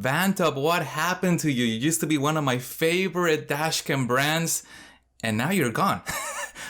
Vantop, what happened to you? You used to be one of my favorite dashcam brands, and now you're gone.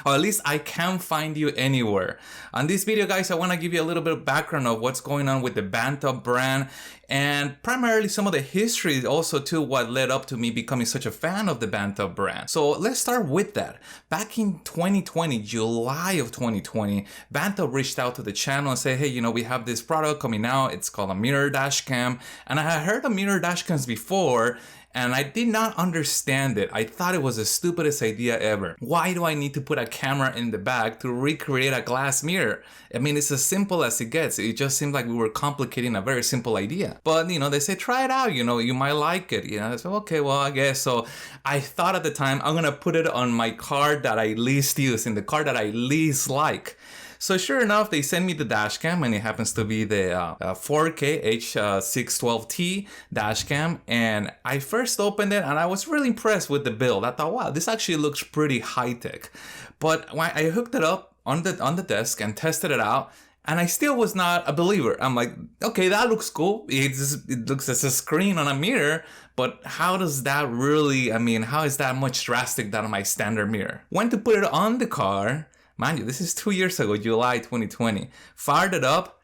Or at least I can't find you anywhere. On this video, guys, I want to give you a little bit of background of what's going on with the Vantop brand, and primarily some of the history also to what led up to me becoming such a fan of the Vantop brand. So let's start with that. Back in 2020, July of 2020, Vantop reached out to the channel and said, hey, you know, we have this product coming out. It's called a mirror dash cam. And I had heard of mirror dash cams before, and I did not understand it. I thought it was the stupidest idea ever. Why do I need to put a camera in the back to recreate a glass mirror? I mean, it's as simple as it gets. It just seemed like we were complicating a very simple idea. But, you know, they say, try it out, you know, you might like it. You know, I said, okay, well, I guess. So I thought at the time, I'm gonna put it on my car that I least use, in the car that I least like. So sure enough, they send me the dash cam, and it happens to be the 4K H612T dash cam. And I first opened it and I was really impressed with the build. I thought, wow, this actually looks pretty high tech. But when I hooked it up on the desk and tested it out, and I still was not a believer. I'm like, okay, that looks cool. It looks as a screen on a mirror, but how does that really, I mean, how is that much drastic than my standard mirror? Went to put it on the car. Mind you, this is 2 years ago, July 2020. Fired it up,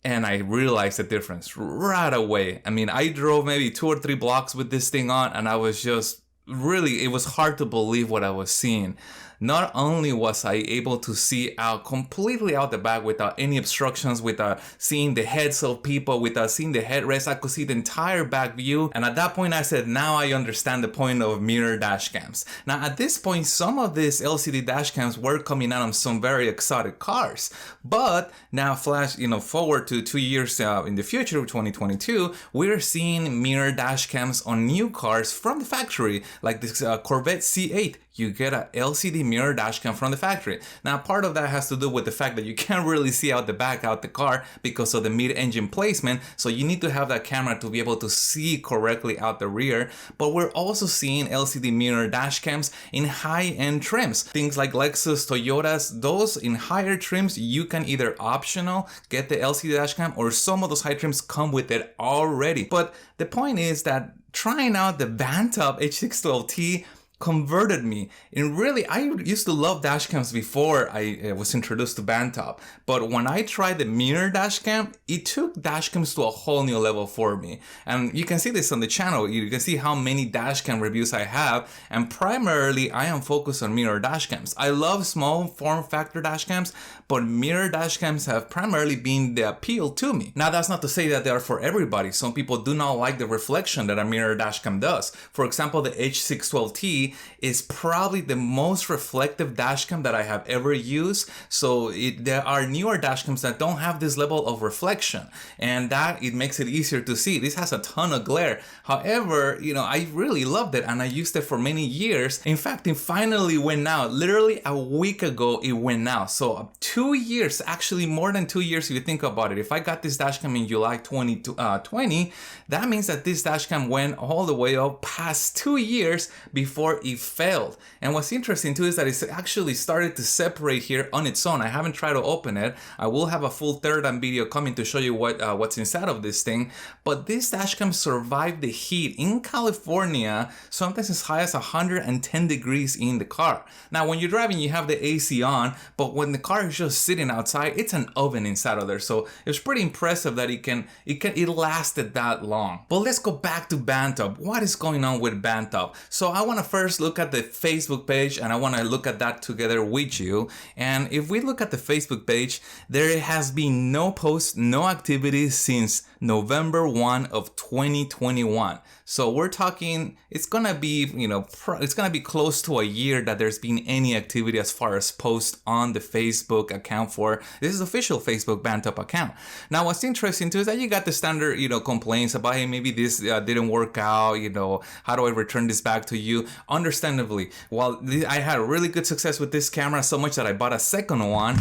and I realized the difference right away. I mean, I drove maybe 2 or 3 blocks with this thing on, and I was just really, it was hard to believe what I was seeing. Not only was I able to see out completely out the back without any obstructions, without seeing the heads of people, without seeing the headrest, I could see the entire back view. And at that point I said, now I understand the point of mirror dash cams. Now at this point, some of these LCD dash cams were coming out on some very exotic cars. But now flash, you know, forward to 2 years in the future of 2022, we're seeing mirror dash cams on new cars from the factory, like this Corvette C8. You get a LCD mirror dash cam from the factory. Now, part of that has to do with the fact that you can't really see out the back out the car because of the mid-engine placement. So you need to have that camera to be able to see correctly out the rear. But we're also seeing LCD mirror dash cams in high-end trims. Things like Lexus, Toyotas, those in higher trims, you can either optional get the LCD dash cam, or some of those high trims come with it already. But the point is that trying out the Vantop H612T converted me. And really, I used to love dash cams before I was introduced to Vantop. But when I tried the mirror dash cam, it took dash cams to a whole new level for me. And you can see this on the channel. You can see how many dash cam reviews I have. And primarily, I am focused on mirror dash cams. I love small form factor dash cams, but mirror dash cams have primarily been the appeal to me. Now, that's not to say that they are for everybody. Some people do not like the reflection that a mirror dash cam does. For example, the H612T is probably the most reflective dash cam that I have ever used. So there are newer dash cams that don't have this level of reflection, and that it makes it easier to see. This has a ton of glare. However, you know, I really loved it and I used it for many years. In fact, it finally went out. Literally a week ago, it went out. So 2 years, actually more than 2 years if you think about it. If I got this dash cam in July 2020, that means that this dash cam went all the way up past 2 years before it failed. And what's interesting too is that it's actually started to separate here on its own. I haven't tried to open it. I will have a full teardown video coming to show you what's inside of this thing. But this dash cam survived the heat in California, sometimes as high as 110 degrees in the car. Now, when you're driving, you have the AC on, but when the car is just sitting outside, it's an oven inside of there. So it's pretty impressive that it lasted that long. But let's go back to Vantop. What is going on with Vantop? So I want to first look at the Facebook page, and I want to look at that together with you. And if we look at the Facebook page, there has been no post, no activity since November 1 of 2021. So we're talking, it's gonna be, you know, it's gonna be close to a year that there's been any activity as far as post on the Facebook account for this is official Facebook Vantop account. Now, what's interesting too is that you got the standard, you know, complaints about, hey, maybe this didn't work out, you know, how do I return this back to you? Understandably, while I had really good success with this camera, so much that I bought a second one,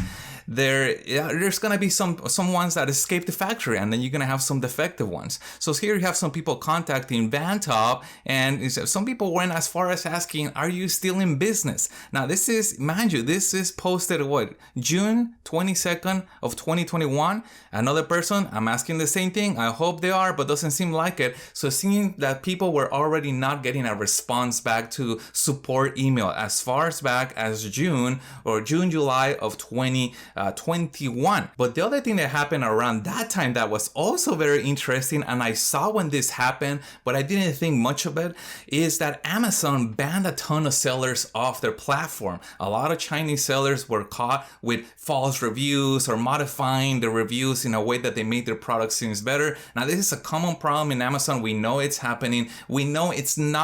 there's gonna be some ones that escape the factory, and then you're gonna have some defective ones. So here you have some people contacting Vantop, and some people went as far as asking, "Are you still in business?" Now this is, mind you, this is posted what, June 22nd of 2021. Another person, I'm asking the same thing. I hope they are, but doesn't seem like it. So seeing that people were already not getting a response back to support email as far as back as June, July of 2021. But the other thing that happened around that time that was also very interesting, and I saw when this happened, but I didn't think much of it, is that Amazon banned a ton of sellers off their platform. A lot of Chinese sellers were caught with false reviews or modifying the reviews in a way that they made their product seems better. Now this is a common problem in Amazon. We know it's happening. We know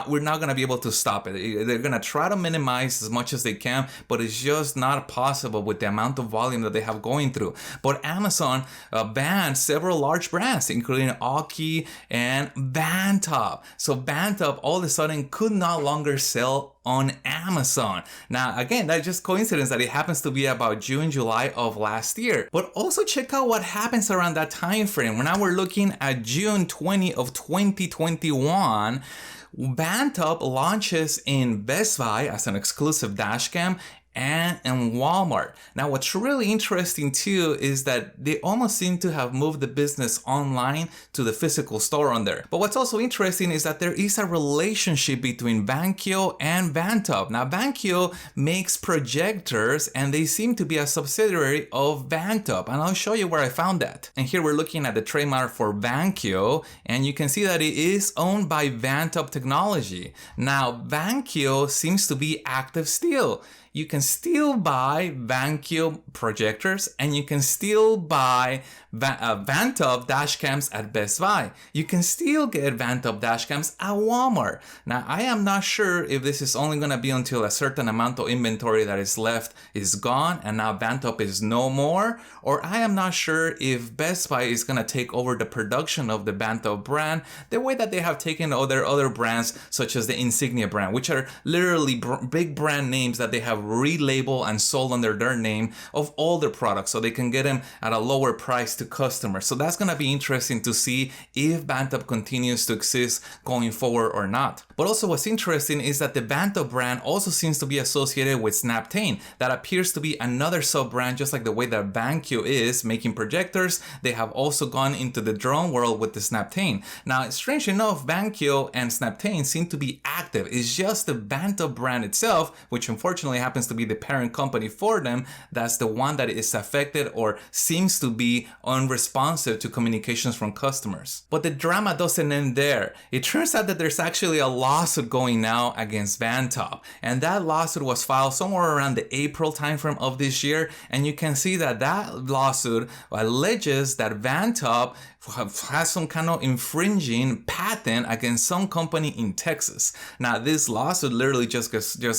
we're not going to be able to stop it. They're going to try to minimize as much as they can, but it's just not possible with the amount of volume that they have going through. But Amazon banned several large brands, including Aoki and Vantop. So Vantop all of a sudden could no longer sell on Amazon. Now, again, that's just coincidence that it happens to be about June, July of last year. But also check out what happens around that time frame. Now we're looking at June 20 of 2021. Vantop launches in Best Buy as an exclusive dash cam and in Walmart. Now, what's really interesting too is that they almost seem to have moved the business online to the physical store on there. But what's also interesting is that there is a relationship between Vankyo and Vantop. Now, Vankyo makes projectors and they seem to be a subsidiary of Vantop. And I'll show you where I found that. And here we're looking at the trademark for Vankyo, and you can see that it is owned by Vantop Technology. Now, Vankyo seems to be active still. You can still buy Vankyo projectors, and you can still buy Vantop dash cams at Best Buy. You can still get Vantop dash cams at Walmart. Now, I am not sure if this is only going to be until a certain amount of inventory that is left is gone and now Vantop is no more, or I am not sure if Best Buy is going to take over the production of the Vantop brand the way that they have taken other brands such as the Insignia brand, which are literally big brand names that they have relabeled and sold under their name of all their products so they can get them at a lower price to customers. So that's going to be interesting to see if Vantop continues to exist going forward or not. But also what's interesting is that the Vantop brand also seems to be associated with Snaptane. That appears to be another sub-brand, just like the way that Vankyo is making projectors. They have also gone into the drone world with the Snaptane. Now, strange enough, Vankyo and Snaptane seem to be active. It's just the Vantop brand itself, which unfortunately happens to be the parent company for them, that's the one that is affected or seems to be unresponsive to communications from customers. But the drama doesn't end there. It turns out that there's actually a lawsuit going now against Vantop, and that lawsuit was filed somewhere around the April timeframe of this year, and you can see that that lawsuit alleges that Vantop has some kind of infringing patent against some company in Texas. Now, this lawsuit literally just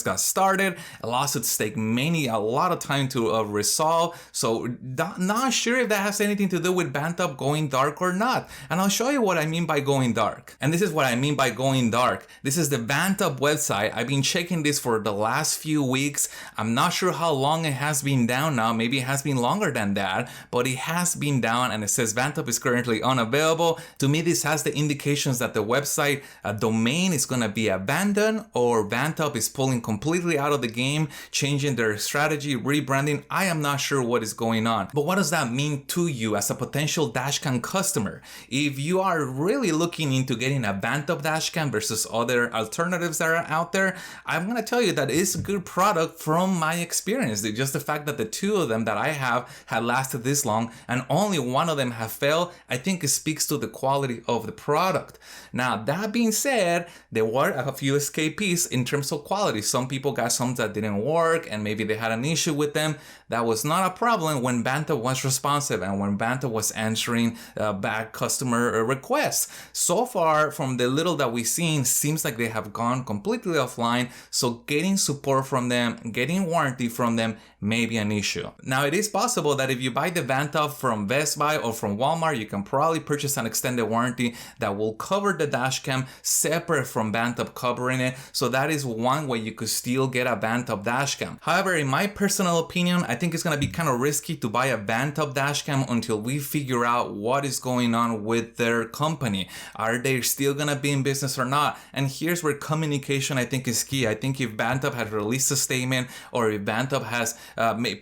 got started. Lawsuits take a lot of time to resolve. So not sure if that has anything to do with Vantop going dark or not. And I'll show you what I mean by going dark. And this is what I mean by going dark. This is the Vantop website. I've been checking this for the last few weeks. I'm not sure how long it has been down now. Maybe it has been longer than that, but it has been down, and it says Vantop is currently unavailable. To me, this has the indications that the website domain is going to be abandoned, or Vantop is pulling completely out of the game, changing their strategy, rebranding. I am not sure what is going on. But what does that mean to you as a potential dashcam customer? If you are really looking into getting a Vantop dashcam versus other alternatives that are out there, I'm going to tell you that it's a good product from my experience. Just the fact that the two of them that I have had lasted this long and only one of them have failed, I think it speaks to the quality of the product. Now, that being said, there were a few escapees in terms of quality. Some people got some that didn't work and maybe they had an issue with them. That was not a problem when Vantop was responsive and when Vantop was answering back customer requests. So far, from the little that we've seen, seems like they have gone completely offline. So getting support from them, getting warranty from them, may be an issue. Now, it is possible that if you buy the Vantop from Best Buy or from Walmart, you can probably purchase an extended warranty that will cover the dash cam separate from Vantop covering it. So that is one way you could still get a Vantop dash cam. However, in my personal opinion, I think it's gonna be kind of risky to buy a Vantop dash cam until we figure out what is going on with their company. Are they still gonna be in business or not? And here's where communication I think is key. I think if Vantop has released a statement, or if Vantop has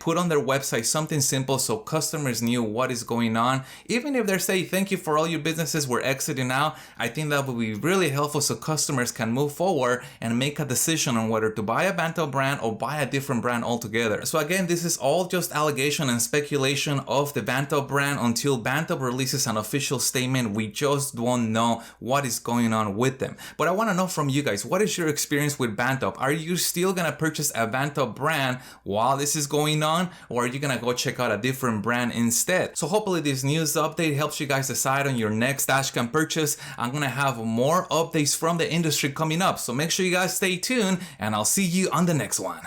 put on their website something simple so customers knew what is going on, even if they're saying thank you for all your businesses, we're exiting out, I think that would be really helpful so customers can move forward and make a decision on whether to buy a Vantop brand or buy a different brand altogether. So again, this is all just allegation and speculation of the Vantop brand. Until Vantop releases an official statement, we just don't know what is going on with them. But I want to know from you guys, what is your experience with Vantop? Are you still gonna purchase a Vantop brand while this is going on, or are you gonna go check out a different brand instead? So hopefully this news update helps you guys decide on your next dashcam purchase. I'm gonna have more updates from the industry coming up, so make sure you guys stay tuned, and I'll see you on the next one.